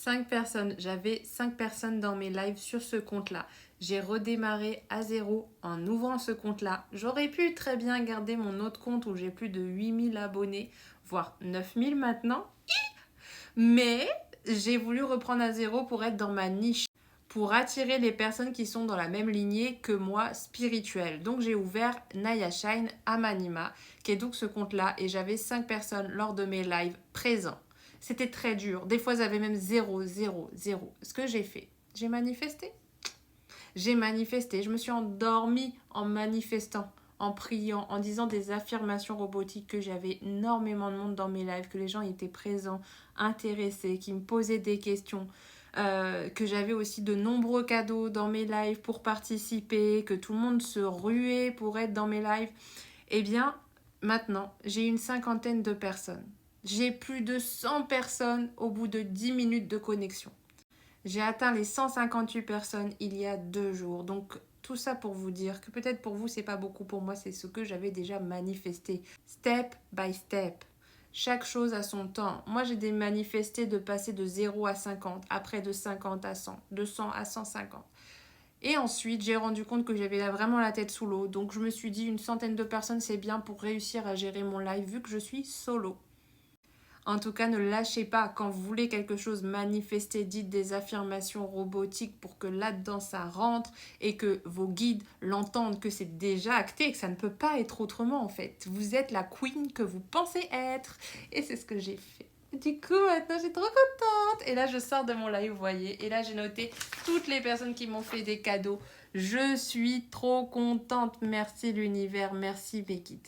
5 personnes. J'avais 5 personnes dans mes lives sur ce compte-là. J'ai redémarré à zéro en ouvrant ce compte-là. J'aurais pu très bien garder mon autre compte où j'ai plus de 8000 abonnés, voire 9000 maintenant. Mais j'ai voulu reprendre à zéro pour être dans ma niche, pour attirer les personnes qui sont dans la même lignée que moi, spirituelle. Donc j'ai ouvert Naya Shine Amanima, qui est donc ce compte-là, et j'avais 5 personnes lors de mes lives présents. C'était très dur. Des fois, j'avais même 0, 0, 0. Ce que j'ai fait, j'ai manifesté. J'ai manifesté. Je me suis endormie en manifestant, en priant, en disant des affirmations robotiques, que j'avais énormément de monde dans mes lives, que les gens étaient présents, intéressés, qui me posaient des questions. Que j'avais aussi de nombreux cadeaux dans mes lives pour participer, que tout le monde se ruait pour être dans mes lives. Eh bien, maintenant, j'ai une cinquantaine de personnes. J'ai plus de 100 personnes au bout de 10 minutes de connexion. J'ai atteint les 158 personnes il y a 2 jours. Donc, tout ça pour vous dire que peut-être pour vous, c'est pas beaucoup. Pour moi, c'est ce que j'avais déjà manifesté. Step by step. Chaque chose a son temps. Moi, j'ai manifesté de passer de 0 à 50, après de 50 à 100, de 100 à 150. Et ensuite, j'ai rendu compte que j'avais vraiment la tête sous l'eau. Donc, je me suis dit, une centaine de personnes, c'est bien pour réussir à gérer mon live, vu que je suis solo. En tout cas, ne lâchez pas. Quand vous voulez quelque chose manifester, dites des affirmations robotiques pour que là-dedans ça rentre et que vos guides l'entendent, que c'est déjà acté, que ça ne peut pas être autrement en fait. Vous êtes la queen que vous pensez être. Et c'est ce que j'ai fait. Du coup, maintenant, je suis trop contente. Et là, je sors de mon live, vous voyez. Et là, j'ai noté toutes les personnes qui m'ont fait des cadeaux. Je suis trop contente. Merci l'univers. Merci mes guides.